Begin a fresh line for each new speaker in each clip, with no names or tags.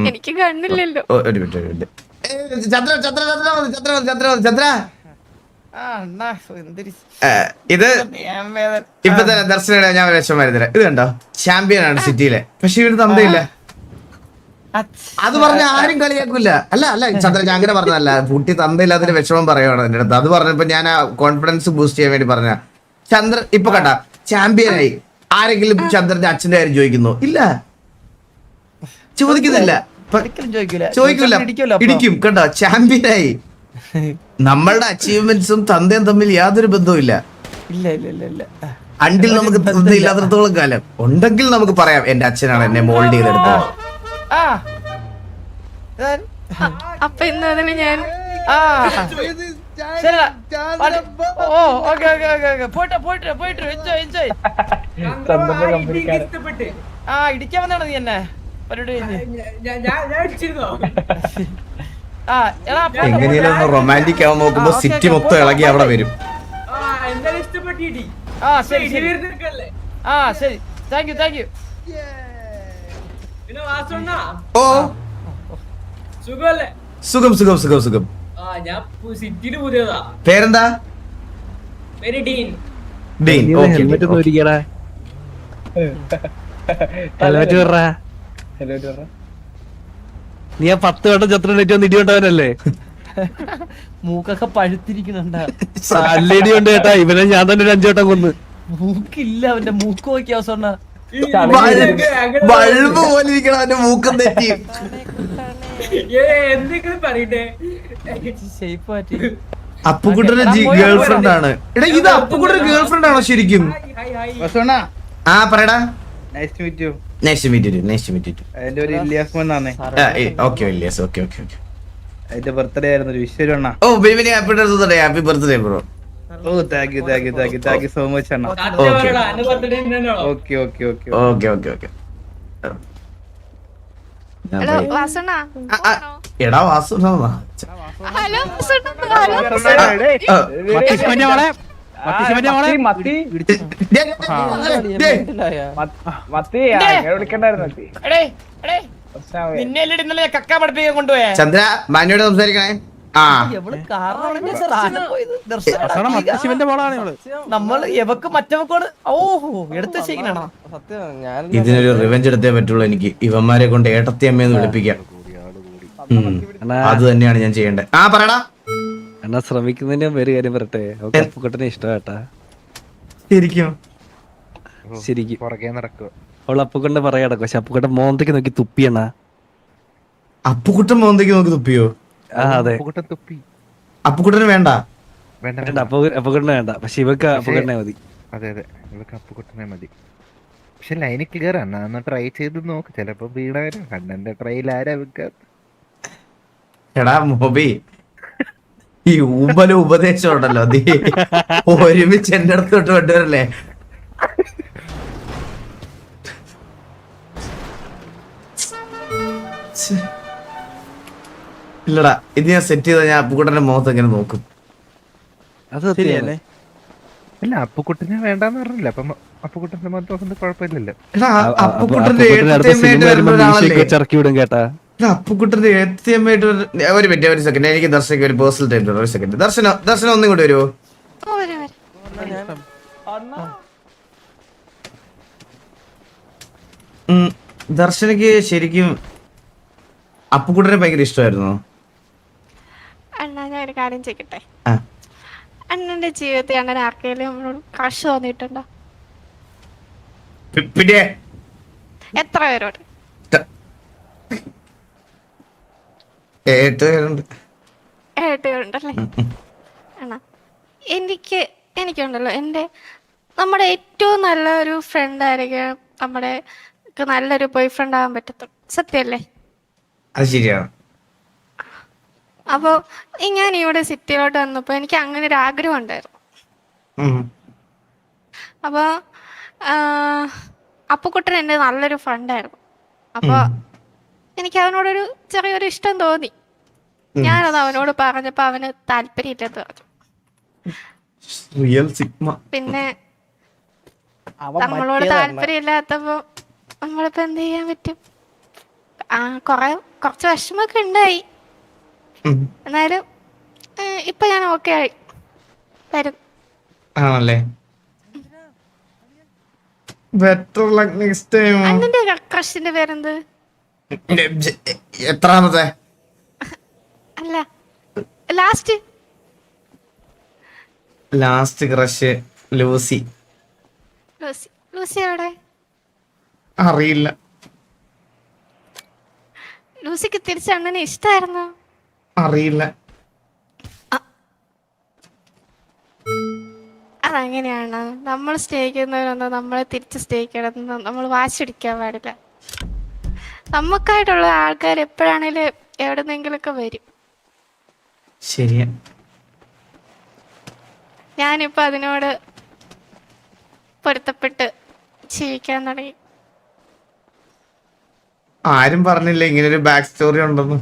എനിക്ക് കണ്ണില്ലല്ലോ.
ഒരു മിനിറ്റ്. ചന്ദ്ര ചന്ദ്ര ചന്ദ്ര ചന്ദ്ര ചന്ദ്ര ചന്ദ്ര ഇത് ഇപ്പൊ തന്നെ ദർശന ഞാൻ വിഷം വരുന്നില്ല. ഇത് കണ്ടോ, ചാമ്പ്യൻ ആണ് സിറ്റിയിലെ. പക്ഷെ ഇവന് തന്തയില്ല. അത് പറഞ്ഞ ആരും കളിയാക്കൂല. അല്ല അല്ല ചന്ദ്ര, ഞാൻ അങ്ങനെ പറഞ്ഞതല്ല. കുട്ടി തന്തയില്ലാതിന്റെ വിഷമം പറയുവാണ് എന്റെ അടുത്ത്. അത് പറഞ്ഞപ്പോ ഞാൻ ആ കോൺഫിഡൻസ് ബൂസ്റ്റ് ചെയ്യാൻ വേണ്ടി പറഞ്ഞ. ചന്ദ്ര ഇപ്പൊ കണ്ട ചാമ്പ്യനായി. ആരെങ്കിലും ചന്ദ്രന്റെ അച്ഛന്റെ കാര്യം ചോദിക്കുന്നു? ഇല്ല, ചോദിക്കുന്നില്ല. ചോദിക്കൂല, ഇടിക്കും. കണ്ടോ, ചാമ്പ്യനായി. നമ്മളുടെ അച്ചീവ്മെന്റ്സും തന്തയും തമ്മിൽ യാതൊരു ബന്ധവും ഇല്ല. അണ്ടിൽ നമുക്ക് തന്തയില്ലാത്തിടത്തോളം കാലം ഉണ്ടെങ്കിൽ നമുക്ക് പറയാം എന്റെ അച്ഛനാണ് എന്നെ മോൾഡ് ചെയ്തെടുത്തത്.
അപ്പൊ ഇന്ന് അതിന് ഞാൻ
ഇടിക്കാൻ വന്നാണ് നീ എന്നെ പരിപാടി
എങ്ങനെയാലും റൊമാൻറ്റിക് ആവാൻ നോക്കുമ്പോ സിറ്റി മൊത്തം ഇളകി അവിടെ വരും.
ശരി, താങ്ക് യു.
ഓ സുഖം സുഖം സുഖം സുഖം. പേരെന്താ? ഡീൻ.
നീ ആ 10 വട്ടം ചത്ര ഇടിയോണ്ടവനല്ലേ?
മൂക്കൊക്കെ പഴുത്തിരിക്കുന്നുണ്ട്.
അല്ലേടി ഉണ്ട് കേട്ടാ. ഇവനെ ഞാൻ തന്നെ ഒരു 5 വട്ടം കൊന്ന്.
മൂക്കില്ല അവന്റെ മൂക്ക് നോക്കിയ അവസരം
ബൾബ് പോലെ ഇരിക്കണം അവന്റെ മൂക്കം തെറ്റി. അപ്പുക്കുട്ടന്റെ ഗേൾഫ്രണ്ട് ആണ്. എടാ ഇത് അപ്പുക്കുട്ടന്റെ ഗേൾഫ്രണ്ട് ആണോ ശരിക്കും? ആ പറയടാ.
Nice to meet you.
Nice to meet you. Nice to meet you.
എന്റെ ഒരു ഇല്ലിയാസ് മോനാണ്.
Okay Illiyas. Okay okay okay.
എന്റെ ബർത്ത്ഡേ ആയിരുന്നു. ഒരു വിഷ് അണ്ണ.
Oh baby happy birthday. Happy birthday bro.
Oh thank you so much അണ്ണ. Okay okay okay
okay okay okay.
Hello വാസണ്ണ.
എടാ വാസുണ്ണ.
ഹലോ
കക്ക പഠിപ്പിക്കാൻ കൊണ്ടുപോയ
ചന്ദ്ര മാന്യോട് സംസാരിക്കണേ.
നമ്മൾ എവക്ക് മറ്റവക്കോട് ഓഹോ എടുത്ത് വെച്ചേക്കണോ?
ഇതിനൊരു റിവെഞ്ച് എടുത്തേ പറ്റുള്ളൂ എനിക്ക്. ഇവന്മാരെ കൊണ്ട് ഏട്ടത്തിയമ്മയെന്ന് വിളിപ്പിക്കാം. അത് തന്നെയാണ് ഞാൻ ചെയ്യേണ്ടത്. ആ പറടാ.
എന്നാ ശ്രമിക്കുന്നതിന് ഒരു കാര്യം പറട്ടെ. അപ്പുക്കുട്ടനെ ഇഷ്ടമാട്ടാ.
ശരിക്കും
ശരിക്കും അവൾ അപ്പുക്കുട്ടനെ പറയാടക്ക. പക്ഷെ അപ്പുക്കുട്ടൻ മോന്തയ്ക്ക് നോക്കി തുപ്പിയണ്ണ.
അപ്പുക്കുട്ടൻ മോന്തയ്ക്ക് നോക്കി തുപ്പിയോ?
അതെ,
അപ്പുക്കുട്ടന് വേണ്ട.
അപ്പുക്കുട്ടനെ വേണ്ട. പക്ഷെ ഇവക്ക് അപ്പുക്കുട്ടനെ മതി.
അതെ അതെ, ഇവക്ക് അപ്പുക്കുട്ടനെ മതി. പക്ഷെ ലൈന് ക്ലിയർ ആണ്. ഒന്ന് ട്രൈ ചെയ്ത് നോക്ക്. ചിലപ്പോ വീണവരും കണ്ണന്റെ ട്രൈയിൽ ആരാ വെക്ക.
എടാ മോബി, ഈ ഊമ്പല ഉപദേശം ഉണ്ടല്ലോ, നീ ഒരുമിച്ച് എന്റെ അടുത്തോട്ട് കൊണ്ടുവരല്ലേ? ഇല്ലടാ, ഇത് ഞാൻ സെറ്റ് ചെയ്ത ഞാൻ അപ്പുക്കുട്ടന്റെ മുഖത്ത് എങ്ങനെ നോക്കും?
അത് ശരിയല്ലേ?
അല്ല, അപ്പുക്കുട്ടനെ വേണ്ടാന്ന് പറഞ്ഞില്ല. അപ്പം അപ്പുക്കുട്ടന്റെ മുഖത്ത് കുഴപ്പമില്ലല്ലോ.
അപ്പുക്കുട്ടന്റെ
ഇറക്കി വിടും കേട്ടാ.
അപ്പുക്കുട്ടന്റെ ഏത്തിയമ്മയായിട്ട് ഒരു മിനിറ്റ്, ഒരു സെക്കൻഡ്. എനിക്ക് ദർശനക്ക് ഒരു പേഴ്സണൽ ടൈം. ഒരു സെക്കൻഡ്. ദർശനം ഒന്നും കൂടി വരുമോ? ദർശനക്ക് ശരിക്കും അപ്പുക്കുട്ടനെ ഭയങ്കര ഇഷ്ടമായിരുന്നോ?
അണ്ണാ ഞാൻ ഒരു കാര്യം ചെയ്യട്ടെ. അണ്ണന്റെ ജീവിതത്തിൽ അങ്ങനെ ആർക്കെങ്കിലും നമ്മളോട് ക്രഷ് തോന്നിയിട്ടുണ്ടോ?
പിന്നെ
എത്ര പേരോട്?
7 പേരുണ്ട്.
7 പേരുണ്ടല്ലേ? അണ്ണാ എനിക്കുണ്ടല്ലോ, നമ്മുടെ ഏറ്റവും നല്ലൊരു ഫ്രണ്ട് ആയിരിക്കും നമ്മുടെ നല്ലൊരു ബോയ് ഫ്രണ്ട് ആവാൻ പറ്റത്തുള്ളൂ. സത്യല്ലേ?
അത് ശരിയാണ്.
അപ്പൊ ഞാൻ ഇവിടെ സിറ്റിയിലോട്ട് വന്നപ്പോ എനിക്ക് അങ്ങനെ ഒരു ആഗ്രഹം ഉണ്ടായിരുന്നു. അപ്പൊ അപ്പുക്കുട്ടൻ എന്റെ നല്ലൊരു ഫ്രണ്ടായിരുന്നു. അപ്പൊ എനിക്ക് അവനോടൊരു ചെറിയൊരു ഇഷ്ടം തോന്നി. ഞാനത് അവനോട് പറഞ്ഞപ്പോ അവന് താല്പര്യമില്ലെന്ന് പറഞ്ഞു. പിന്നെ നമ്മളോട് താല്പര്യം ഇല്ലാത്തപ്പോ നമ്മളിപ്പോ എന്ത് ചെയ്യാൻ പറ്റും? കുറച്ച് വിഷമൊക്കെ ഉണ്ടായി.
ഉം.
എന്നാലും ഇപ്പൊ ഞാൻ ഓക്കെ ആയി വരും.
ആണല്ലേ? Better luck next time.
അണ്ണന്റെ ക്രഷിന്റെ പേരെന്ത്?
എത്രാമത്തെ?
അല്ല last
last crush Lucy.
Lucy. Lucy എവിടെ?
അറിയില്ല.
ലൂസിക്ക് തിരിച്ച് അണ്ണനെ ഇഷ്ടായിരുന്നോ?
അറിയില്ല.
അതങ്ങനെയാണ്. നമ്മൾ സ്നേഹിക്കുന്നവരൊന്നും നമ്മളെ തിരിച്ച് സ്നേഹിക്കണം. നമ്മൾ വാശിടിക്കാൻ പാടില്ല. നമുക്കായിട്ടുള്ള ആൾക്കാർ എപ്പോഴാണേലും എവിടെന്നെങ്കിലൊക്കെ വരും.
ശരിയാ.
ഞാനിപ്പോൾ അതിനോട് പൊരുത്തപ്പെട്ട് ജീവിക്കാൻ തുടങ്ങി.
ആരും പറഞ്ഞില്ല ഇങ്ങനൊരു ബാക്ക് സ്റ്റോറി ഉണ്ടെന്ന്.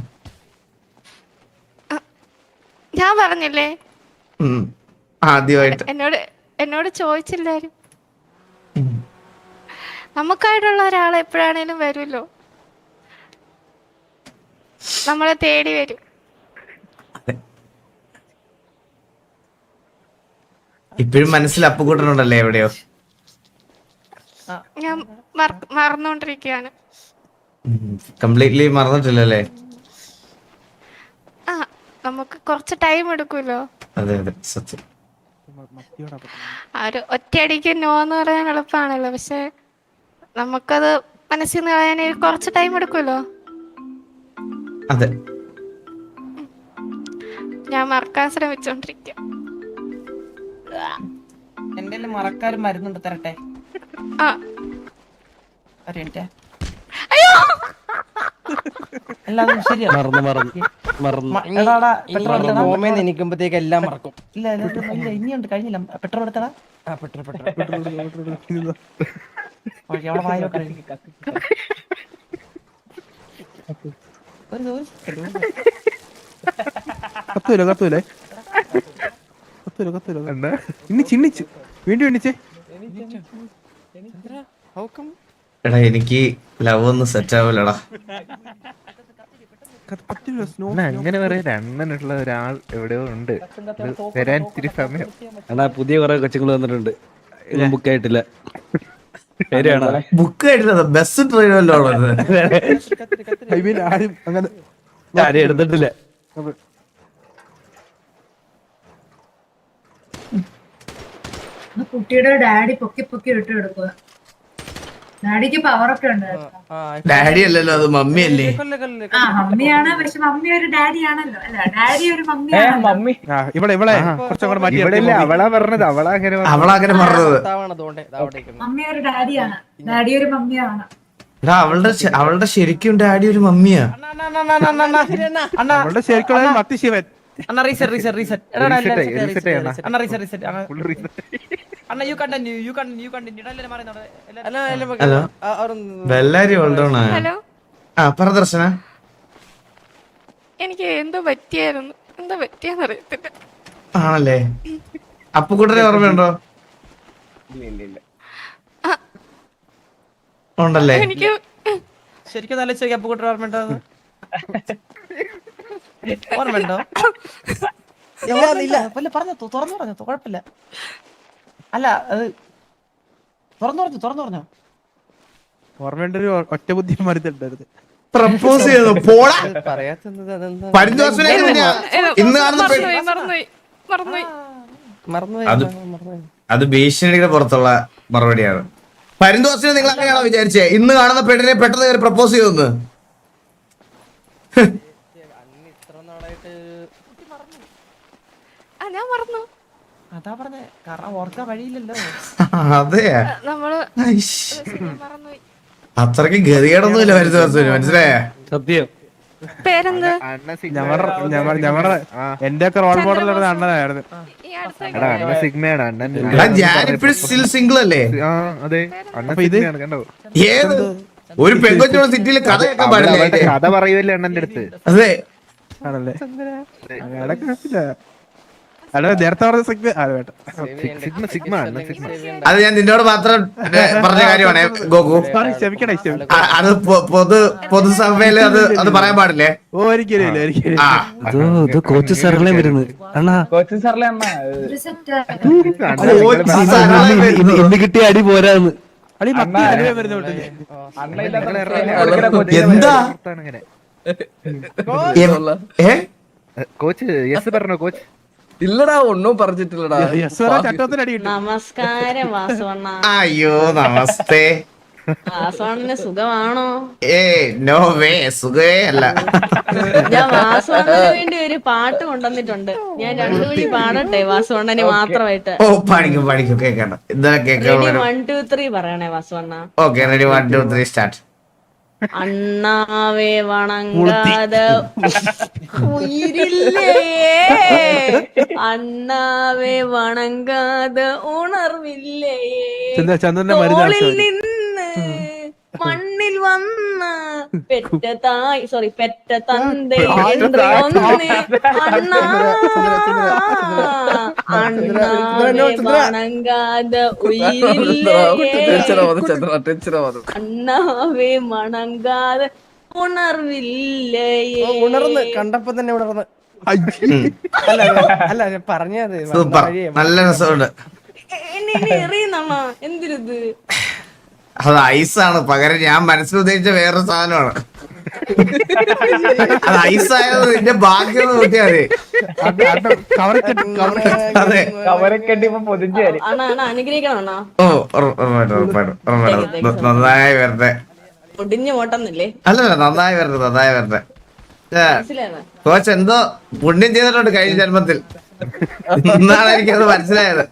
ഞാൻ പറഞ്ഞില്ലേ?
ആദ്യമായിട്ട്
എന്നോട് ചോദിച്ചില്ലാരും. നമുക്കായിട്ടുള്ള ഒരാൾ എപ്പോഴാണേലും വരുമല്ലോ, നമ്മളെ തേടി വരും.
ഇപ്പോഴും മനസ്സിൽ അപ്പുകൂട്ടനുണ്ടല്ലേ എവിടെയോ?
ഞാൻ മറന്നുകൊണ്ടിരിക്കുകയാണ്.
കംപ്ലീറ്റ്ലി മറന്നിട്ടില്ലല്ലേ?
നമുക്ക് കുറച്ച് ടൈം എടുക്കുമല്ലോ.
അതെ അതെ സത്യം.
ഒരു ഒറ്റയടിക്ക് നോ എന്ന് പറയാൻ എളുപ്പമാണല്ലോ, പക്ഷെ നമുക്കത് മനസ്സിൽ നിന്ന് കളയാൻ കുറച്ച് ടൈം എടുക്കുമല്ലോ.
അതെ.
ഞാൻ മറക്കാൻ ശ്രമിച്ചോണ്ടിരിക്കുക.
എന്റെ മറക്കാരും മരുന്നുണ്ട്, തരട്ടെ? ഒരു മിനിറ്റ്. അല്ലാതെ ശരിയാ.
എനിക്കുമ്പത്തേക്ക് എല്ലാം മറക്കും.
ഇല്ല ഇനിയുണ്ട്, കഴിഞ്ഞില്ല. പെട്രോൾ എടുത്തടാ. അവിടെ വായ
കത്തൂലേ ഇനി ചിന്നിച്ചു വീണ്ടും എണ്ണിച്ചേ.
എടാ എനിക്ക് ലവ് ഒന്നും സെറ്റ് ആവില്ലടാ.
അങ്ങനെ പറയാൻ അണ്ണനുള്ള ഒരാൾ എവിടെയോ ഉണ്ട്. വരാൻ ഇത്തിരി സമയം.
എടാ പുതിയ കുറെ കൊച്ചുങ്ങൾ വന്നിട്ടുണ്ട്, ബുക്ക് ആയിട്ടില്ല.
ബുക്ക് ആയിട്ടില്ല, ബസ് ട്രെയിൻ വല്ലോ
ആരും അങ്ങനെ ആരും എടുത്തിട്ടില്ല.
കുട്ടിയുടെ ഡാഡി പൊക്കി പൊക്കി വിട്ടു കൊടുക്കുക. ഡാഡിക്ക് പവറൊക്കെ ഉണ്ട്.
ഡാഡി അല്ലല്ലോ, അത് മമ്മി അല്ലേ?
ആ മമ്മിയാണ്, പക്ഷെ മമ്മി ഒരു ഡാഡി ആണല്ലോ. അല്ല ഡാഡി ഒരു മമ്മിയാണ്.
മമ്മി
ഇവിടെ കുറച്ചുകൂടെ മാറ്റി.
അവളാ പറഞ്ഞത്, അവളങ്ങനെ
പറഞ്ഞത്.
മമ്മി ഒരു ഡാഡിയാണ്, ഡാഡി ഒരു മമ്മിയാണ്.
എടാ അവളുടെ ശരിക്കും ഡാഡി ഒരു മമ്മിയാ.
അവളുടെ ശരിക്കുള്ള മത്തി ശിവൻ.
അണ്ണാ reset reset reset. Anna reset reset. Anna you continue you continue you continue. എല്ലാവരും മാറുന്നുണ്ട്.
ഹലോ ബെല്ലാരി ഓൾഡോണാ?
ഹലോ,
പറ ദർശന.
എനിക്ക് എന്തോ പറ്റിയെന്ന് അറിയത്തില്ല.
ആണല്ലേ? അപ്പുകുട്ടനെ ഓർമ്മയുണ്ടോ? ഉണ്ടല്ലേ?
എനിക്ക്
ശരിക്കും നല്ല ചോദിക്കാം. അപ്പുകുട്ടൻ ഓർമ്മയുണ്ടോ? ഓർമ്മയുണ്ടോ? ഇല്ല പറഞ്ഞു കുഴപ്പമില്ല. അല്ല അത് തുറന്നു പറഞ്ഞോ.
ഓർമ്മയുണ്ട്, ഒരു ഒറ്റ ബുദ്ധി മരുന്നുണ്ടായിരുന്നു.
പ്രപ്പോസ് ചെയ്തു പോടാ. ഇന്ന് അത് ഭീഷണിയുടെ പുറത്തുള്ള മറുപടിയാണ്. പരിന്തോസിനെ നിങ്ങൾ അങ്ങനെയാണോ വിചാരിച്ചേ? ഇന്ന് കാണുന്ന പെണ്ണിനെ പെട്ടെന്ന് കയറി പ്രപ്പോസ് ചെയ്തൊന്ന്.
ഞാൻ മറന്നു.
അതാ പറഞ്ഞേ, കാരണം ഓർക്കാൻ വഴിയില്ലല്ലോ.
അതെ,
നമ്മള് മറന്നുപോയി.
അത്രക്ക് ഗതികേടൊന്നുമില്ല പരിന്തോസിന്, മനസ്സിലായ?
സത്യം.
പേരെന്ത്?
ഞങ്ങളുടെ എന്റെ ഒക്കെ റോൾ മോഡൽ അണ്ണനായിരുന്നു.
ഈ അടുത്ത
സിഗ്മയാണ് അണ്ണൻ.
ഞാനിപ്പോഴും സ്റ്റിൽ സിംഗിൾ അല്ലേ?
അതെ, അണ്ണൻ
ഇത്
സിഗ്മയാണ്. കണ്ടോ?
ഏത് ഒരു പെങ്കൊച്ചോട് സിറ്റിയിൽ കഥ കേൾക്കാൻ പാടില്ല.
കഥ പറയുമല്ലേ അണ്ണന്റെ അടുത്ത്?
അതെ
ആണല്ലേ? അല്ല നേരത്തെ പറഞ്ഞ സിഗ്മ വേണ്ട.
സിഗ്മ അണ്ണ സിഗ്മ.
അത് ഞാൻ നിന്നോട് മാത്രം പറഞ്ഞ കാര്യമാണ് ഗോകു.
സോറി, ക്ഷമിക്കണേ ക്ഷമിക്കണം.
അത് പൊതുസഭയില് അത് പറയാൻ പാടില്ലേ?
ഒരിക്കലും ഇല്ല, ഒരിക്കലും
ആ
കോച്ച് സാറല്ലേ വരുന്നത് അണ്ണാ.
കോച്ച് സാറിലെ അണ്ണ
ഒരു സെറ്റ്
ഇന്ന് കിട്ടിയ അടി പോരാന്ന്.
അടി മത്തി അലുവ വരുന്ന വിട്ടില്ലേ?
എന്താ
അങ്ങനെ
ഏ
കോച്ച് യെസ് പറഞ്ഞോ കോച്ച്.
ഇല്ലടാ ഒന്നും പറഞ്ഞിട്ടില്ലടാ.
യെസ് പറഞ്ഞ ചട്ടത്തിന് അടി കിട്ടും.
നമസ്കാരം വാസുവണ്ണ.
അയ്യോ നമസ്തേ.
വാസുവണ്ണന് സുഖമാണോ?
നോ വേ, സുഖേ അല്ല.
ഞാൻ വാസുവണ്ണന് വേണ്ടി ഒരു പാട്ട് കൊണ്ടുവന്നിട്ടുണ്ട്. ഞാൻ 2 വഴി പാടട്ടെ വാസുവണ്ണന് മാത്രമായിട്ട്.
ഓ പഠിക്കും പഠിക്കും, കേൾക്കണ്ട. എന്താ
റെഡി
കേൾക്കാൻ?
1 2 3 പറയണേ വാസുവണ്ണ.
Okay ready, 1 2 3 start.
അണ്ണാവേ വണങ്ങാതെ ഉയിരില്ലേ, അണ്ണാവേ വണങ്ങാതെ ഉണർവില്ലേ,
ചന്ദ്രന്റെ മരുന്ന്
തോളിൽ
ആവശ്യമാണ്.
നിന്ന് മണ്ണിൽ വന്ന പെറ്റ തായ് പെറ്റ തന്തേ എന്ന് ഒന്ന് അണ്ണാ, അണ്ണാവേ വണങ്ങാതെ ഉയിരില്ലേ, അണ്ണാവേ വണങ്ങാതെ ഉണർവില്ലേ.
ഉണർന്ന് കണ്ടപ്പോ തന്നെ ഉണർന്ന്. അല്ല അല്ല ഞാൻ പറഞ്ഞത്
സൂപ്പർ, നല്ല രസമുണ്ട്.
എന്നെ എറിയുന്നണ്ണ എന്തിരുത്.
അത് ഐസാണ്, പകരം ഞാൻ മനസ്സിൽ ഉദ്ദേശിച്ച വേറൊരു സാധനമാണ്. അത് ഐസായത് നിന്റെ ഭാഗ്യം കൂട്ടിയാ മതി. അതെ
കവരക്കെട്ടിപ്പോ പൊതിഞ്ഞു തരും.
അണ്ണാ അണ്ണാ അനുഗ്രഹിക്കണം അണ്ണാ.
ഓ ഉറപ്പായിട്ടും നന്നായി വരട്ടെ.
ഒടിഞ്ഞു പോട്ടെന്നില്ലേ
അല്ലല്ല, നന്നായി വരട്ടെ, നന്നായി വരട്ടെ.
മനസ്സിലായോ?
കോച്ച് എന്തോ പുണ്യം ചെയ്തിട്ടുണ്ട് കഴിഞ്ഞ ജന്മത്തിൽ. ഇന്നാണ് എനിക്കത് മനസ്സിലായത്.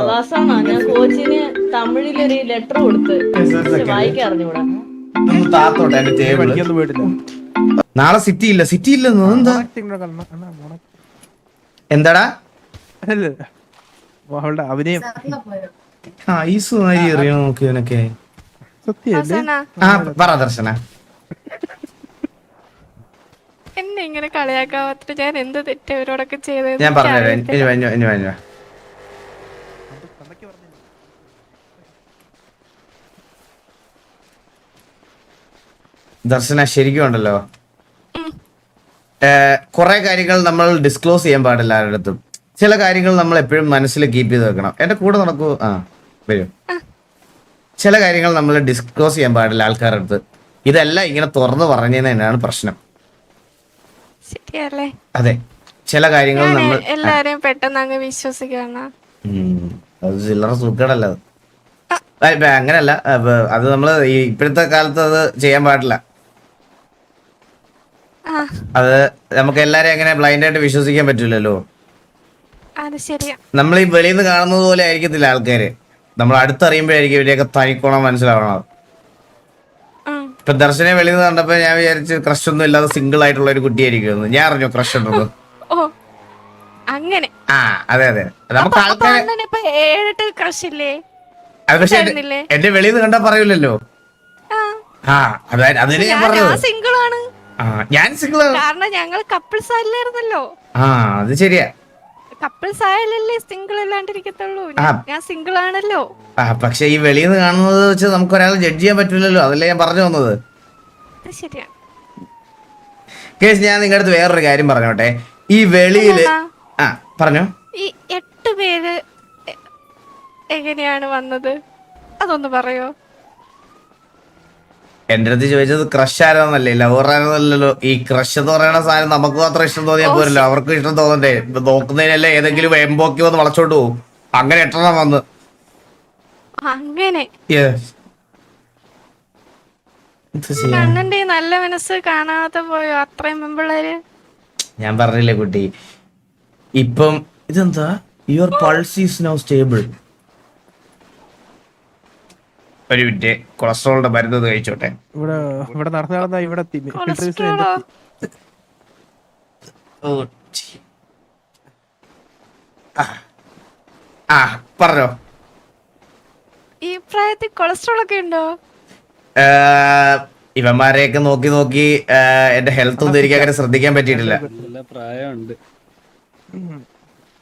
വാസവണ്ണ, ഞാൻ കോച്ചിന് തമിഴിലൊരു ലെറ്റർ കൊടുത്ത് വായിക്കാൻ അറിഞ്ഞൂടാ.
താത്തോട്ടെ എന്റെ ടേബിള്.
പഠിക്കൊന്നും പോയിട്ടില്ല.
നാളെ സിറ്റി ഇല്ല, സിറ്റി ഇല്ലെന്നോ? എന്താ എന്താടാ
അല്ല, അവളുടെ അഭിനയം
പോയോ?
ഐസ് മാതിരി എറിയണോ നോക്കി ഇവനൊക്കെ.
സത്യല്ലേ?
ആ പറ ദർശന.
എന്നെ ഇങ്ങനെ കളിയാക്കാൻ പറ്റിട്ട് ഞാൻ എന്ത് തെറ്റ് ഇവരോടൊക്കെ ചെയ്തത്
ഞാൻ പറഞ്ഞുതരാം. ഇനി വഞ്ഞു ദർശന ശരിക്കും ഉണ്ടല്ലോ, കുറെ കാര്യങ്ങൾ നമ്മൾ ഡിസ്ക്ലോസ് ചെയ്യാൻ പാടില്ല ആരുടെ അടുത്തും. ചില കാര്യങ്ങൾ നമ്മൾ എപ്പോഴും മനസ്സിൽ കീപ്പ് ചെയ്ത് വെക്കണം. എന്റെ കൂടെ നടക്കൂ. ആ വരൂ. ചില കാര്യങ്ങൾ നമ്മൾ ഡിസ്ക്ലോസ് ചെയ്യാൻ പാടില്ല ആൾക്കാരുടെ അടുത്ത്. ഇതെല്ലാം ഇങ്ങനെ തുറന്നു പറഞ്ഞതിന് തന്നെയാണ് പ്രശ്നം.
ശരിയല്ലേ?
അതെ, ചില കാര്യങ്ങൾ
ഞാൻ
നമ്മൾ
എല്ലാരെയും പെട്ടെന്ന് അങ്ങ് വിശ്വസിക്കണം.
അത് ചില്ലറ സൂക്കേടല്ല അത്. അങ്ങനല്ല, അത് നമ്മള് ഈ ഇപ്പോഴത്തെ കാലത്ത് അത് ചെയ്യാൻ പാടില്ല. അത് നമുക്ക് എല്ലാരെയും അങ്ങനെ ബ്ലൈൻഡ് ആയിട്ട് വിശ്വസിക്കാൻ പറ്റില്ലല്ലോ.
അത് ശരിയാ.
നമ്മൾ ഈ വെളിയിൽ നിന്ന് കാണുന്നത് പോലെ ആയിരിക്കത്തില്ല ആൾക്കാര്. നമ്മൾ അടുത്തറിയുമ്പോഴായിരിക്കും ഇവരെയൊക്കെ തനിക്കോണം മനസ്സിലാവണം. ഇപ്പൊ ദർശനെ വെളിയിൽ നിന്ന് കണ്ടപ്പോ ഞാൻ വിചാരിച്ചു ക്രഷ് ഒന്നും ഇല്ലാതെ സിംഗിൾ ആയിട്ടുള്ള ഒരു കുട്ടിയായിരിക്കും. ഞാൻ അറിഞ്ഞു ക്രഷ് ഉണ്ടെന്ന്.
ഓ അങ്ങനെ.
ആ അതെ അതെ, നമുക്ക് ആൾക്കാരെ
7 ക്രഷ് ഇല്ലേ?
അത് പക്ഷെ എന്റെ വെളിയിൽ നിന്ന് കണ്ടാ പറയൂലല്ലോ. ആ അതായത് അതിന് ഞാൻ പറഞ്ഞത്
സിംഗിൾ ആണ്.
ഞാൻ സിംഗിൾ ആണ്.
കാരണം ഞങ്ങൾ കപ്പിൾസ് ആയില്ലായിരുന്നല്ലോ.
ആ അത് ശരിയാ.
കപ്പിൾസ് ആയാലല്ലേ സിംഗിൾ അല്ലാണ്ടിരിക്കത്തുള്ളൂ. ഞാൻ സിംഗിൾ ആണല്ലോ.
പക്ഷെ ഈ വെളിയിൽ നിന്ന് കാണുന്നത് വെച്ച് നമുക്ക് ഒരാളെ ജഡ്ജ് ചെയ്യാൻ പറ്റില്ലല്ലോ. അതല്ലേ ഞാൻ പറഞ്ഞു വന്നത്.
ശരിയാ.
കേസ് ഞാൻ നിങ്ങളുടെ അടുത്ത് വേറൊരു കാര്യം പറഞ്ഞോട്ടെ. ഈ വെളിയില് പറഞ്ഞോ,
ഈ 8 പേര് എങ്ങനെയാണ് വന്നത് അതൊന്ന് പറയോ?
എന്റെ അടുത്ത് ചോദിച്ചത് ക്രഷ് ആരാന്നല്ലേ, ലവർ ആരാന്നല്ലോ. ഈ ക്രഷ് എന്ന് പറയുന്ന സാധനം നമുക്ക് മാത്രം ഇഷ്ടം തോന്നിയാൽ പോരല്ലോ, അവർക്ക് ഇഷ്ടം തോന്നണ്ടേ. നോക്കുന്നതിനല്ലേ ഏതെങ്കിലും എംബോക്കി വന്ന് വളച്ചോണ്ട് പോകും. അങ്ങനെ 8 വന്ന്
അങ്ങനെ. കണ്ണന്റെ നല്ല മനസ്സ് കാണാതെ പോയോ അത്രയും പെമ്പിള്ളേര്?
ഞാൻ പറഞ്ഞില്ലേ കുട്ടി, ഇപ്പം ഇതെന്താ your pulse is now stable. ഒരു മിനിറ്റ്, കൊളസ്ട്രോളിന്റെ മരുന്ന് കഴിച്ചോട്ടെ.
ഇവിടെ നടന്ന ഇവിടെ
കൊളസ്ട്രോളോ?
പറഞ്ഞോ.
ഈ പ്രായത്തിൽ കൊളസ്ട്രോൾ ഒക്കെ ഉണ്ടോ?
ഇവന്മാരെയൊക്കെ നോക്കി നോക്കി എന്റെ ഹെൽത്ത് ഒന്നും എനിക്ക് അങ്ങനെ ശ്രദ്ധിക്കാൻ പറ്റിയിട്ടില്ല.
പ്രായമുണ്ട്.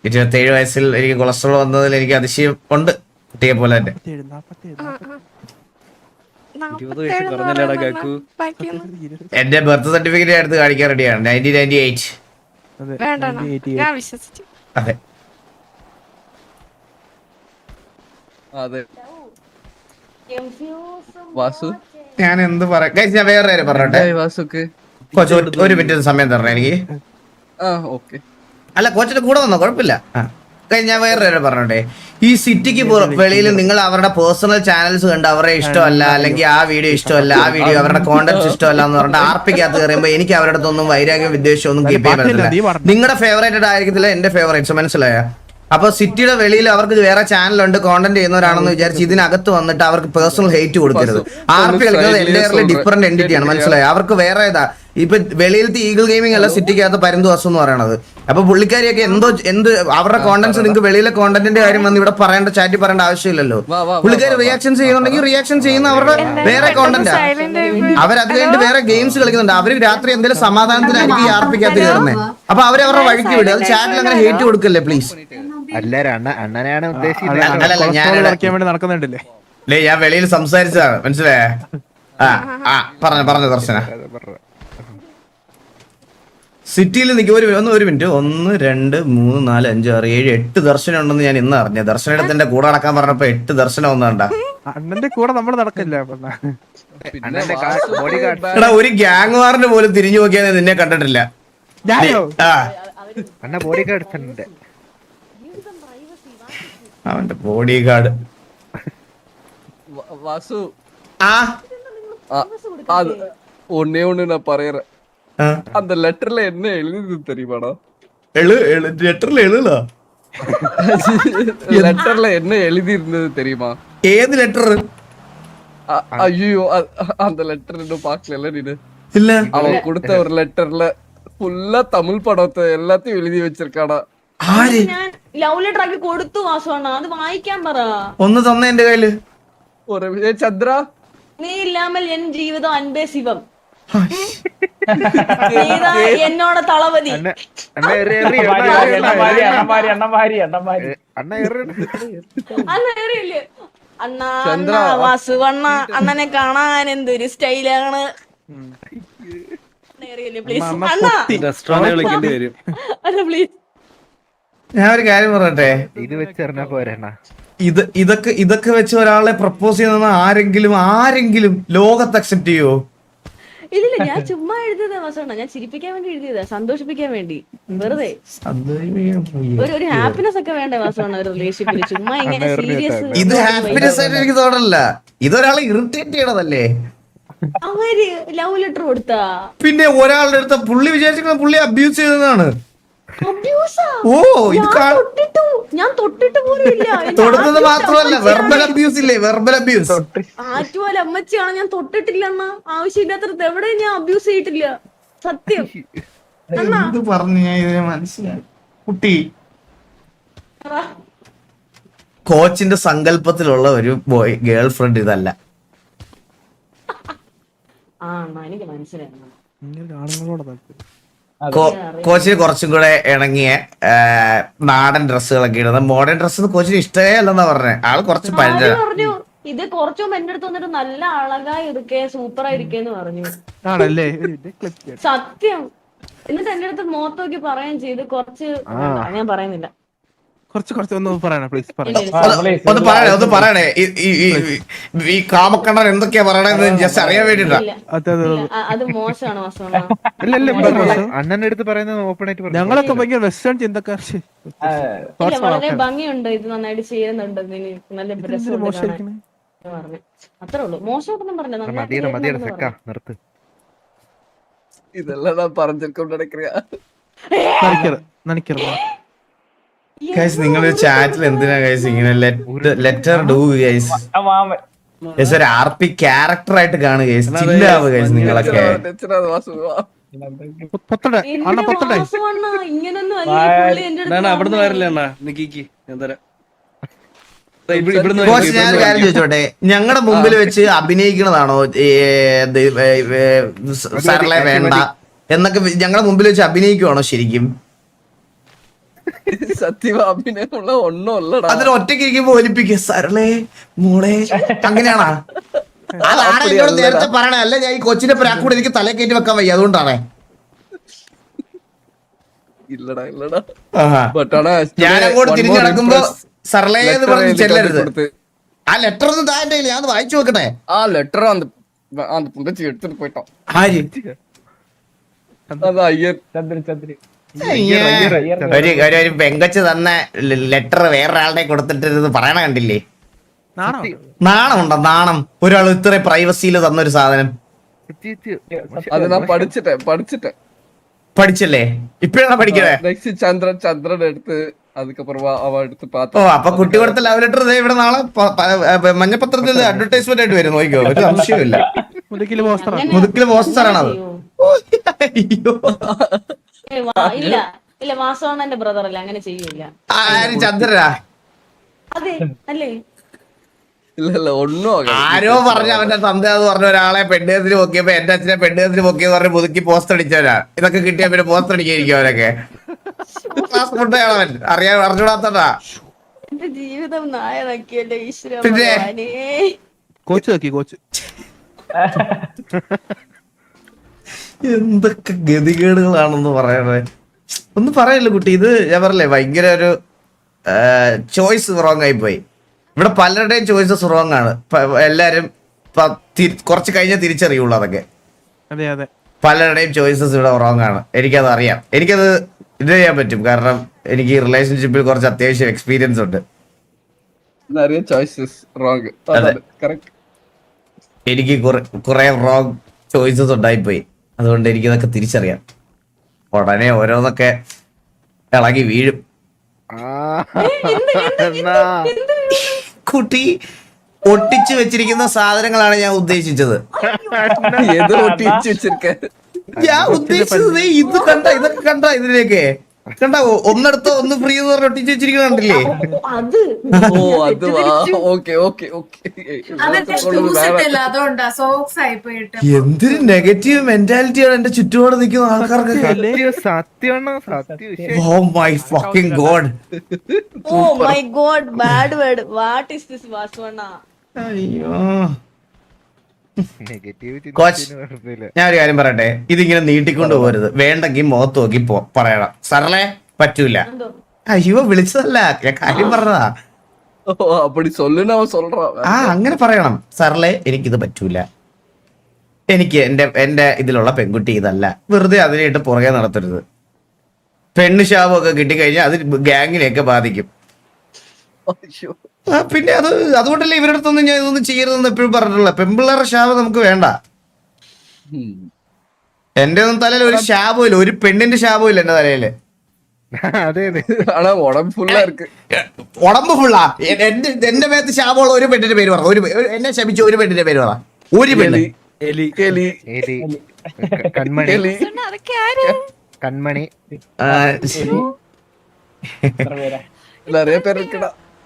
27 വയസ്സിൽ എനിക്ക് കൊളസ്ട്രോൾ വന്നതിൽ എനിക്ക് അതിശയം ഉണ്ട്, കുട്ടിയെ പോലെ തന്നെ.
20 വയസ്സ് കുറഞ്ഞല്ലേടാ കാക്കു.
എന്റെ ബർത്ത് സർട്ടിഫിക്കറ്റ് എടുത്ത് കാണിക്കാൻ റെഡിയാണ്. 1998.
വേണ്ട ഞാൻ വിശ്വസിച്ചു.
അതെ.
അതെ വാസു
ഞാൻ എന്ത് പറയാം ഗൈസ്, ഞാൻ വേറെ കാര്യം പറഞ്ഞോട്ടെ.
വാസുക്ക്
കോച്ച് ഒരു മിനിറ്റ് സമയം തരണം എനിക്ക്.
ഓക്കെ.
അല്ല, കോച്ചിന്റെ കൂടെ വന്നോ, കുഴപ്പമില്ല. ഞാൻ വേറെ കാര്യം പറഞ്ഞോട്ടെ. ഈ സിറ്റിക്ക് വെളിയിൽ നിങ്ങൾ അവരുടെ പേഴ്സണൽ ചാനൽസ് കണ്ട് അവരുടെ ഇഷ്ടമല്ല, അല്ലെങ്കിൽ ആ വീഡിയോ ഇഷ്ടമല്ല, ആ വീഡിയോ അവരുടെ കോണ്ടന്റ് ഇഷ്ടമല്ല എന്ന് പറഞ്ഞിട്ട് ആർപ്പിക്കകത്ത് കയറുമ്പോൾ എനിക്ക് അവരുടെ അടുത്തൊന്നും വൈരാഗ്യം വിദ്വേഷം ഒന്നും കീപ്പ് ചെയ്യാൻ പറ്റില്ല. നിങ്ങളുടെ ഫേവറേറ്റഡ് ആയിരിക്കത്തില്ല എന്റെ ഫേവറേറ്റ്സ്, മനസ്സിലായ? അപ്പൊ സിറ്റിയുടെ വെളിയിൽ അവർക്ക് വേറെ ചാനലുണ്ട്, കോണ്ടന്റ് ചെയ്യുന്നവരാണെന്ന് വിചാരിച്ച് ഇതിനകത്ത് വന്നിട്ട് അവർക്ക് പേഴ്സണൽ ഹേറ്റ് കൊടുക്കരുത്. ആർപി കളിക്കുന്നത് എന്റെ ഡിഫറെന്റ് എൻറ്റിറ്റിയാണ്, മനസ്സിലായോ? അവർക്ക് വേറെ ഇതാ. ഇപ്പൊ വെളിയിലത്തെ ഈഗിൾ ഗെയിമിംഗ് അല്ല സിറ്റിക്കകത്ത് പരുന്തുവാസം എന്ന് പറയണത്. അപ്പൊ പുള്ളിക്കാരിയൊക്കെ എന്ത് അവരുടെ കോണ്ടന്റ്സ് നിങ്ങൾക്ക് വെളിയിലെ കോണ്ടന്റിന്റെ കാര്യം വന്ന് ഇവിടെ പറയേണ്ട, ചാറ്റി പറയേണ്ട ആവശ്യമില്ലല്ലോ. പുള്ളിക്കാരി റിയാക്ഷൻ ചെയ്യുന്നുണ്ടെങ്കിൽ റിയാക്ഷൻ ചെയ്യുന്ന അവരുടെ വേറെ കോണ്ടന്റാ. അവരത് കഴിഞ്ഞിട്ട് വേറെ ഗെയിംസ് കളിക്കുന്നുണ്ട്. അവര് രാത്രി എന്തെങ്കിലും സമാധാനത്തിലായിരിക്കും ഈ ആർപ്പിക്കകത്ത് കയറുന്നത്. അപ്പൊ അവരവരുടെ വഴിക്ക് വിടുക. അത് ചാറ്റിൽ അങ്ങനെ ഹേറ്റ് കൊടുക്കല്ലേ പ്ലീസ്.
അണ്ണനെയാണ് ഉദ്ദേശിച്ചത്.
അല്ലല്ല, ഞാൻ
നടക്കുന്നുണ്ടല്ലേ.
ഞാൻ വെളിയിൽ സംസാരിച്ചതാണ്, മനസ്സിലായേ? പറഞ്ഞു ദർശന. സിറ്റിയിൽ നിൽക്കും. ഒരു മിനിറ്റ്. 1 2 3 4 5 6 7 8 ദർശനം ഉണ്ടെന്ന് ഞാൻ ഇന്ന് അറിഞ്ഞ. ദർശനയുടെ എന്റെ കൂടെ നടക്കാൻ പറഞ്ഞപ്പോ 8 ദർശനം ഒന്നാണ്ടാ.
അണ്ണന്റെ കൂടെ നമ്മൾ നടക്കില്ല.
എടാ, ഒരു ഗ്യാങ് വാറിന് പോലും തിരിഞ്ഞു നോക്കിയാൽ നിന്നെ കണ്ടിട്ടില്ല.
അണ്ണ ബോഡി ഗാർഡ്,
അവന്റെ ബോഡി ഗാർഡ്.
வாசு ஒன்னே ஒண்ணு நான் பறையறேன். அந்த லெட்டர்ல என்ன எழுதுது தெரியுமாடா?
லெட்டர்ல எழுதல.
லெட்டர்ல என்ன எழுதி இருந்தது தெரியுமா?
ஏது லெட்டர்?
ஐயோ, அந்த லெட்டர் இன்னும் பாக்கல நீ?
இல்ல,
அவன் கொடுத்த ஒரு லெட்டர்ல ஃபுல்லா தமிழ் படத்தை எல்லாத்தையும் எழுதி வச்சிருக்காடா.
ഞാൻ ലവ് ലെറ്റർ ആക്കി കൊടുത്തു വാസുവണ്ണ, അത് വായിക്കാൻ പറ.
ഒന്ന് തന്നെ എന്റെ കയ്യില്.
ஒரு சந்திரா,
നീ ഇല്ലാമൽ എൻ ജീവിതം അൻപേ ശിവം. നീതാ എന്നോട് തളപതി. അന്നേറിയില്ലേ അണ്ണ വാസുവണ്ണ, അണ്ണനെ കാണാൻ എന്തൊരു സ്റ്റൈലാണ്. പ്ലീസ്
വിളിക്കേണ്ടി വരും.
അല്ല പ്ലീസ്.
ഞാൻ ഒരു കാര്യം പറയട്ടെ.
ഇത് വെച്ചറിഞ്ഞാ പോരണ.
ഇതൊക്കെ വെച്ച് ഒരാളെ പ്രപ്പോസ് ചെയ്യുന്ന ആരെങ്കിലും ലോകത്ത് അക്സെപ്റ്റ് ചെയ്യോ?
ഇല്ലില്ല, ഞാൻ ചുമ്മാ എഴുതിയതാ വാസുവണ്ണ. ഞാൻ ചിരിപ്പിക്കാൻ വേണ്ടി എഴുതിയതാ, സന്തോഷിപ്പിക്കാൻ വേണ്ടി. വെറുതെ ഒരു ഹാപ്പിനെസ് ഒക്കെ വേണ്ടേ വാസുവണ്ണ ഒരു റിലേഷൻഷിപ്പിൽ? ചുമ്മാ ഇങ്ങനെ സീരിയസ്.
ഇത് ഹാപ്പിനെസ് ആയിട്ട് എനിക്ക് തോന്നല്ല. ഇതൊരാളെ ഇറിറ്റേറ്റ് ചെയ്യണതല്ലേ?
അവര് ലവ് ലെറ്റർ കൊടുത്താ
പിന്നെ ഒരാളുടെ അടുത്ത പുള്ളി വിചാരിച്ചിരിക്കുന്ന പുള്ളി അബ്യൂസ് ചെയ്തതാണ്. ഓ, ഇത്
ഞാൻ തൊട്ടിട്ട് പോലും ഇല്ല.
തൊടുന്നത് മാത്രമല്ല, വെർബൽ അബ്യൂസ് ഇല്ലേ? Verbal abuse.
ആറ്റുപോലെ അമ്മച്ചിയാണ്, ഞാൻ തൊട്ടിട്ടില്ല അണ്ണ. ആവശ്യമില്ലാത്തത് എവിടെ ഞാൻ അബ്യൂസ് ചെയ്തിട്ടില്ല, സത്യം.
എന്ത് പറഞ്ഞു ഞാൻ ഇതിനെ മനസ്സിലായി. കുട്ടി കോച്ചിന്റെ സങ്കല്പത്തിലുള്ള ഒരു ബോയ് ഗേൾ ഫ്രണ്ട് ഇതല്ല.
എനിക്ക് മനസ്സിലായി.
കോച്ചിന് കുറച്ചും കൂടെ ഇണങ്ങിയ നാടൻ ഡ്രസ്സുകളൊക്കെ ഇടുന്നത്. മോഡേൺ ഡ്രസ്സ് കോച്ചിന് ഇഷ്ടമേ അല്ലെന്നാ പറഞ്ഞത്. ആള് കുറച്ച് പഴയ.
ഇത് കുറച്ചും എന്റെ അടുത്ത് വന്നിട്ട് നല്ല അഴകായി ഇരിക്കേ, സൂപ്പറായി ഇരിക്കേന്ന് പറഞ്ഞു. സത്യം. എന്നിട്ട് എന്റെ അടുത്ത് മുഖത്ത് നോക്കി പറയുകയും ചെയ്ത് കുറച്ച്. ഞാൻ പറയുന്നില്ല.
കുറച്ച് ഒന്ന് പറയണേ പ്ലീസ്.
ഒന്ന് പറയണേ. ഈ കാമക്കണ്ണൻ എന്തൊക്കെയാ പറയണെന്ന് ജസ്റ്റ് അറിയാൻ വേണ്ടിട്ടാ.
അത് മോശമാണ് വാസുവണ്ണ.
അണ്ണന്റെ അടുത്ത് പറയുന്നത് ഓപ്പൺ ആയിട്ട് പറഞ്ഞു.
ഞങ്ങളൊക്കെ ഭയങ്കര വെസ്റ്റേൺ ചിന്തക്കാർ.
വളരെ ഭംഗിയുണ്ട്, ഇത് നന്നായിട്ട് ചെയ്യുന്നുണ്ട്, നല്ല പറഞ്ഞു. അത്രേ ഉള്ളൂ. മോശമായിട്ടൊന്നും പറഞ്ഞില്ല.
നിർത്ത്.
ഇതെല്ലാം ഞാൻ പറഞ്ഞിരിക്കും
ഗൈസ്, നിങ്ങൾ ചാറ്റിൽ എന്തിനാ ഗൈസ് ഇങ്ങനെ ലെറ്റർ ഡു ഗൈസ്? ഒരു ആർപി ക്യാരക്ടർ ആയിട്ട് കാണുക ഗൈസ്. ചില്ലാവ് ഗൈസ് നിങ്ങളൊക്കെ.
അവിടുന്ന് വരില്ല അണ്ണാ, നിക്കിക്ക് ഞാൻ തരാം.
കോച്ച് ഞാൻ ഒരു കാര്യം ചോദിച്ചോട്ടെ, ഞങ്ങളുടെ മുമ്പിൽ വെച്ച് അഭിനയിക്കണതാണോ സാറിലെ വേണ്ട എന്നൊക്കെ ഞങ്ങളുടെ മുമ്പിൽ വെച്ച് അഭിനയിക്കുവാണോ ശരിക്കും?
സത്യം അഭിനയമുള്ള ഒന്നും അല്ലടാ.
അതിന് ഒറ്റയ്ക്ക് ഇരിക്കുമ്പോ ഒലിപ്പിക്കുക സാറല്ലേ മോളെ അങ്ങനെയാണോ? അതാണ് എന്നോട് നേരത്തെ പറയണേ. അല്ല ഞാൻ ഈ കൊച്ചിന്റെ പ്രാക്കൂടെ എനിക്ക് തലേ കയറ്റി വെക്കാൻ വയ്യ, അതുകൊണ്ടാണേ.
ഇല്ലടാ But
ഞാൻ അങ്ങോട്ട് തിരിഞ്ഞു നടക്കുമ്പോ സർലേ എന്ന് പറഞ്ഞ് ചെല്ലരുത്. ആ ലെറ്റർ ഒന്നും താൻ്റെ ഞാൻ വായിച്ചു നോക്കട്ടെ.
ആ ലെറ്റർ அந்த புண்டச்சி எடுத்துட்டு போயிட்டான்.
ആര്?
அதான் ஐயர்
ഒരു പെങ്കച്ച് തന്ന ലെറ്റർ വേറൊരാളുടെ കൊടുത്തിട്ടിരുന്ന് പറയണ കണ്ടില്ലേ? നാണമുണ്ടോ? നാണം. ഒരാൾ ഇത്ര പ്രൈവസിയിൽ തന്നൊരു സാധനം
அது நான் படிச்சிட்டேன்.
പഠിച്ചല്ലേ? ഇപ്പഴാണ് പഠിക്കണേ?
நெக்ஸ்ட் சந்திரன் எடுத்து அதுக்கப்புறம் அவ എടുത്ത്
ഓ അപ്പൊ കുട്ടി കൊടുത്ത ലവ് ലെറ്റർ ഇവിടെ നാളെ മഞ്ഞപ്പത്രത്തിൽ അഡ്വർടൈസ്മെന്റ് ആയിട്ട് വരും. നോക്കിക്കോ, ഒരു സംശയമില്ല. മുതുക്കില് പോസ്റ്ററാണത്. അയ്യോ
ഇല്ല വാസവണ്ണന്റെ ബ്രദർ അല്ല, അങ്ങനെ ചെയ്യൂല.
ആര്? ചന്ദ്രനാ?
അതെ അല്ലേ?
ഇല്ല ഒന്നും
ആരോ പറഞ്ഞ അവന്റെ തന്തയാന്ന് പറഞ്ഞ ഒരാളെ പെണ്ണേത്തിന് പൊക്കിയപ്പോ എന്റെ അച്ഛനെ പെണ്ണേത്തിന് പൊക്കിയെന്ന് പറഞ്ഞ് മുതുക്കി പോസ്റ്റ് അടിച്ചവരാ. ഇതൊക്കെ കിട്ടിയ പിന്നെ പോസ്റ്റ് അടിക്കായിരിക്കും അവരൊക്കെ. ക്ലാസ് ഫുഡാണ് അവൻ. അറിഞ്ഞൂടാത്തടാ.
എന്റെ ജീവിതം നായറാക്കിയല്ലേ ഈശ്വര.
പിന്നെ
കോച്ച്
എന്തൊക്കെ ഗതികേടുകളാണെന്ന് പറയണേ. ഒന്നും പറയല്ലോ കുട്ടി. ഇത് ഞാൻ പറഞ്ഞില്ലേ ഭയങ്കര ഒരു ചോയ്സ് റോങ് ആയി പോയി. ഇവിടെ പലരുടെയും ചോയ്സസ് റോങ് ആണ്. എല്ലാരും കുറച്ച് കഴിഞ്ഞാൽ തിരിച്ചറിയുള്ളൂ അതൊക്കെ. പലരുടെയും ചോയ്സസ് ഇവിടെ റോങ് ആണ്. എനിക്കത് അറിയാം. എനിക്കത് ഇത് ചെയ്യാൻ പറ്റും. കാരണം എനിക്ക് റിലേഷൻഷിപ്പിൽ കുറച്ച് അത്യാവശ്യം എക്സ്പീരിയൻസ് ഉണ്ട്.
நிறைய choices wrong. correct.
എനിക്ക് കുറെ റോങ് ചോയ്സസ് ഉണ്ടായിപ്പോയി. അതുകൊണ്ട് എനിക്കിതൊക്കെ തിരിച്ചറിയാം. ഉടനെ ഓരോന്നൊക്കെ ഇളകി വീഴും. കുട്ടി ഒട്ടിച്ചു വെച്ചിരിക്കുന്ന സാധനങ്ങളാണ് ഞാൻ ഉദ്ദേശിച്ചത്.
ஏதோ ஒட்டிச்சு வச்சிருக்க.
ഞാൻ ഉദ്ദേശിച്ചത് ഇത് കണ്ട, ഇതൊക്കെ കണ്ട, ഇതിലേക്ക് കണ്ട ഒന്നെടുത്തോ ഒന്ന് ഫ്രീ എന്ന് പറഞ്ഞ് ഒട്ടിച്ചു വെച്ചിരിക്കുന്ന കണ്ടില്ലേ?
ഓ അത് ഓക്കെ
എന്തൊരു നെഗറ്റീവ് മെന്റാലിറ്റിയാണ് എന്റെ ചുറ്റുപാട് നിൽക്കുന്ന ആൾക്കാർക്കൊക്കെ. Oh my fucking god.
Oh my god, bad word. What is this വാസവണ്ണ?
അയ്യോ കോച്ച്, ഞാൻ ഒരു കാര്യം പറയട്ടെ. ഇതിങ്ങനെ നീട്ടിക്കൊണ്ട് പോകരുത്. വേണ്ടെങ്കിൽ മുഖത്ത് നോക്കി പറയണം. സാറല്ലേ പറ്റൂല. അയ്യോ വിളിച്ചതല്ല, ഞാൻ കാര്യം പറഞ്ഞതാ. ആ അങ്ങനെ പറയണം. സാറല്ലേ എനിക്കിത് പറ്റൂല. എനിക്ക് എന്റെ ഇതിലുള്ള പെൺകുട്ടി ഇതല്ല. വെറുതെ അതിനായിട്ട് പുറകെ നടത്തരുത്. പെണ്ണ് ശാപമൊക്കെ കിട്ടിക്കഴിഞ്ഞാൽ അത് ഗ്യാങ്ങിനെയൊക്കെ ബാധിക്കും. പിന്നെ അതുകൊണ്ടല്ലേ ഇവരുടെ അടുത്തൊന്നും ഞാൻ ഇതൊന്നും ചെയ്യരുതെന്ന് എപ്പോഴും പറഞ്ഞിട്ടുള്ള. പെൺപിള്ളേരുടെ ശാപം നമുക്ക് വേണ്ട. എന്റെ ഒന്നും തലയിൽ ഒരു ശാപമില്ല, ഒരു പെണ്ണിന്റെ ശാപമില്ല എന്റെ തലയില്. ഉടമ്പ് ഫുള്ളാ. എന്റെ മേത്ത് ശാപമുള്ള ഒരു പെണ്ണിന്റെ പേര് പറ. എന്നെ ശപിച്ച ഒരു പെണ്ണിന്റെ പേര് പറ. ഒരു പെണ്ണ്.
കൺമണി.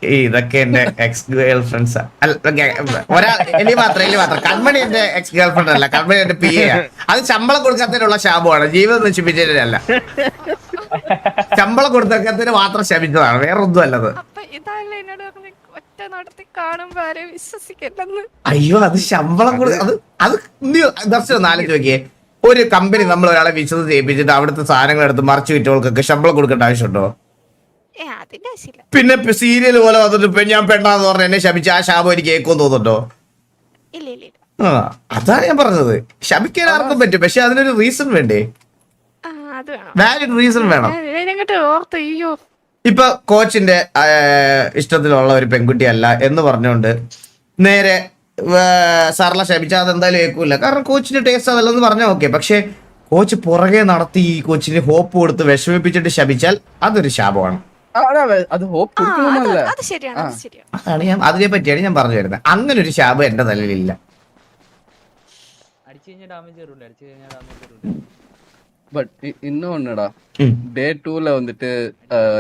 ഇതൊക്കെ എന്റെ എക്സ് ഗേൾ ഫ്രണ്ട്സാ. എലി മാത്രം. കൺമണി എന്റെ എക്സ് ഗേൾ ഫ്രണ്ട് അല്ല. കൺമണി എന്റെ പി എ. അത് ശമ്പളം കൊടുക്കാത്തതിനുള്ള ശാപമാണ്, ജീവിതം നശിപ്പിച്ചതിനല്ല. ശമ്പളം കൊടുത്തതിന് മാത്രം ശപിച്ചതാണ്, വേറൊന്നും അല്ലത്. അയ്യോ അത് ശമ്പളം അത് ദർശനം ആലോചിച്ച് നോക്കിയേ. ഒരു കമ്പനി നമ്മൾ ഒരാളെ വിശ്വസിച്ച് ചെയ്യിപ്പിച്ചിട്ട് അവിടുത്തെ സാധനങ്ങൾ എടുത്ത് മറിച്ചു വിറ്റവൾക്കൊക്കെ ശമ്പളം കൊടുക്കേണ്ട ആവശ്യമുണ്ടോ? പിന്നെ സീരിയൽ പോലെ വന്നിട്ട് ഞാൻ പെണ്ണാന്ന് പറഞ്ഞ എന്നെ ശപിച്ച ആ ശാപം എനിക്ക് കേൾക്കുമെന്ന് തോന്നുന്നുണ്ടോ? അതാണ് ഞാൻ പറഞ്ഞത്. ശപിക്കാൻ ആർക്കും പറ്റും, പക്ഷെ അതിനൊരു റീസൺ വേണ്ടേ? വാലിഡ് റീസൺ വേണം. ഇപ്പൊ കോച്ചിന്റെ ഇഷ്ടത്തിലുള്ള ഒരു പെൺകുട്ടിയല്ല എന്ന് പറഞ്ഞുകൊണ്ട് നേരെ സാറില ശപിച്ചാൽ അതെന്തായാലും കേൾക്കൂല. കാരണം കോച്ചിന്റെ ടേസ്റ്റ് അതല്ലെന്ന് പറഞ്ഞാൽ ഓക്കെ. പക്ഷെ കോച്ച് പുറകെ നടത്തി ഈ കോച്ചിന് ഹോപ്പ് കൊടുത്ത് വിഷമിപ്പിച്ചിട്ട് ശപിച്ചാൽ അതൊരു ശാപമാണ്. അതാണ് ഞാൻ അതിനെ പറ്റിയാണ് ഞാൻ പറഞ്ഞു വരുന്നത്. അങ്ങനെ ഒരു ശാപം എന്റെ തലയിലില്ല.
இன்னொன்னுடா, டே 2ல வந்துட்டு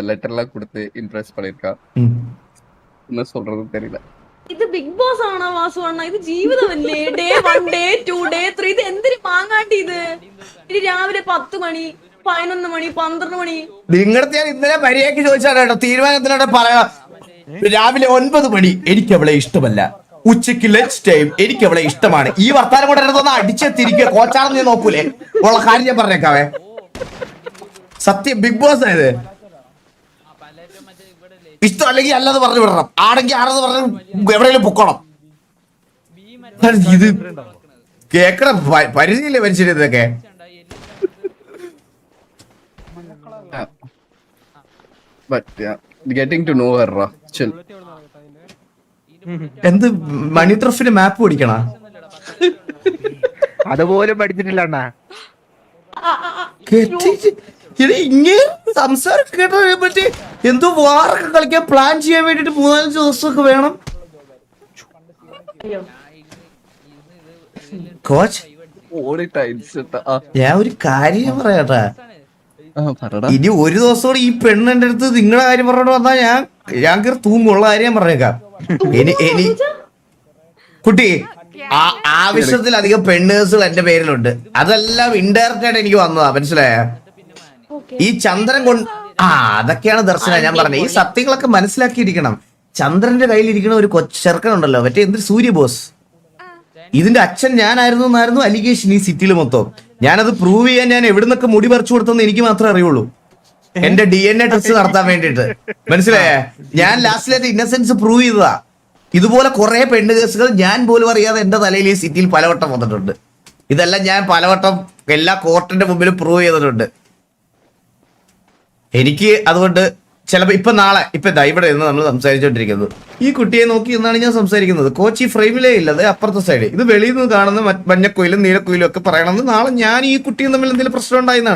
லெட்டர்லாம் கொடுத்து இம்ப்ரெஸ் பண்ணிருக்கா. என்ன சொல்றது தெரியல.
ഇത് ബിഗ് ബോസ് ആണോ വാസുവണ്ണ? ഇത് ജീവിതമല്ലേ? ഡേ 1 ഡേ 2 ഡേ 3 ഇത് എന്തിനു മാങ്ങാട്ടി ഇത്? ഇത് രാവിലെ 10 മണി 11 മണി 12 മണി.
നിങ്ങളുടെ ഞാൻ ഇന്നലെ മര്യാദയ്ക്ക് ചോദിച്ചാണ് കേട്ടോ, തീരുമാനത്തിനോടെ പറയാ. രാവിലെ 9 മണി എനിക്ക് അവളെ ഇഷ്ടമല്ല, ഉച്ചയ്ക്ക് ലഞ്ച് ടൈം എനിക്ക് അവളെ ഇഷ്ടമാണ്. ഈ വർത്താനം കൊണ്ട് എന്നെ അടിച്ചെത്തിരിക്കുക. കോച്ചാണെന്ന് ഞാൻ നോക്കൂലേ? ഉള്ള കാര്യം ഞാൻ പറഞ്ഞേക്കാവേ. സത്യം ബിഗ് ബോസ് ആയത് ഇഷ്ടം അല്ലെങ്കിൽ അല്ലാതെ പറഞ്ഞു വിടണം, ആണെങ്കിൽ ആണെന്ന് പറഞ്ഞു എവിടെയെങ്കിലും പൊക്കണം. ഇത് കേക്കണ പരിധിയില്ലേ മനുഷ്യര് ഇതൊക്കെ.
But yeah, getting to know her, chill.
എന്ത് മണി ട്രഫിന് മാപ്പ് പിടിക്കണ?
അതുപോലും പഠിച്ചിട്ടില്ല അണ്ണാ.
ഇങ്ങനെ സംസാരം കേട്ട എന്തോ വാറൊക്കെ കളിക്കാൻ പ്ലാൻ ചെയ്യാൻ വേണ്ടിട്ട് 3-4 ദിവസമൊക്കെ വേണം. കോച്ച് ഞാൻ ഒരു കാര്യം പറയാട്ടാ, ഇനി ഒരു ദിവസം കൂടി ഈ പെണ്ണിന്റെ അടുത്ത് നിങ്ങളുടെ കാര്യം പറഞ്ഞോണ്ട് വന്നാ ഞാൻ കയറി തൂങ്ങുള്ള കാര്യം ഞാൻ പറഞ്ഞേക്കാം. ഇനി കുട്ടി ആവശ്യത്തിലധികം പെണ്ണേഴ്സുകൾ എന്റെ പേരിലുണ്ട്. അതെല്ലാം ഇൻഡയറക്റ്റ് ആയിട്ട് എനിക്ക് വന്നതാ, മനസ്സിലായ? ഈ ചന്ദ്രൻ കൊണ്ട് അതൊക്കെയാണ് ദർശന ഞാൻ പറഞ്ഞത്. ഈ സത്യങ്ങളൊക്കെ മനസ്സിലാക്കിയിരിക്കണം. ചന്ദ്രന്റെ കയ്യിലിരിക്കുന്ന ഒരു ചെറുക്കനുണ്ടല്ലോ, മറ്റേ എന്തൊരു സൂര്യബോസ്, ഇതിന്റെ അച്ഛൻ ഞാനായിരുന്നു എന്നായിരുന്നു അലിഗേഷൻ ഈ സിറ്റിയിൽ മൊത്തം. ഞാനത് പ്രൂവ് ചെയ്യാൻ ഞാൻ എവിടെ നിന്നൊക്കെ മുടി പറിച്ചു കൊടുത്തെന്ന് എനിക്ക് മാത്രമേ അറിയുള്ളൂ, എന്റെ DNA ടെസ്റ്റ് നടത്താൻ വേണ്ടിട്ട്. മനസ്സിലായേ? ഞാൻ ലാസ്റ്റിലായിട്ട് ഇന്നസെൻസ് പ്രൂവ് ചെയ്തതാ. ഇതുപോലെ കുറെ പെണ്ണ് കേസുകൾ ഞാൻ പോലും അറിയാതെ എന്റെ തലയിൽ ഈ സിറ്റിയിൽ പലവട്ടം വന്നിട്ടുണ്ട്. ഇതെല്ലാം ഞാൻ പലവട്ടം എല്ലാ കോർട്ടിന്റെ മുമ്പിൽ പ്രൂവ് ചെയ്തിട്ടുണ്ട്. എനിക്ക് അതുകൊണ്ട് ചിലപ്പോ ഇപ്പൊ നാളെ ഇവിടെ നിന്ന് നമ്മൾ സംസാരിച്ചോണ്ടിരിക്കുന്നത് ഈ കുട്ടിയെ നോക്കി എന്നാണ് ഞാൻ സംസാരിക്കുന്നത്. കോച്ച് ഈ ഫ്രെയിമിലേ ഇല്ലത് അപ്പുറത്തെ സൈഡ്. ഇത് വെളിയിൽ നിന്ന് കാണുന്ന മഞ്ഞക്കുയിലും നീലക്കുയിലും ഒക്കെ പറയണമെന്ന് നാളെ ഞാൻ ഈ കുട്ടിയും തമ്മിൽ എന്തെങ്കിലും പ്രശ്നം ഉണ്ടായിരുന്നാണ്.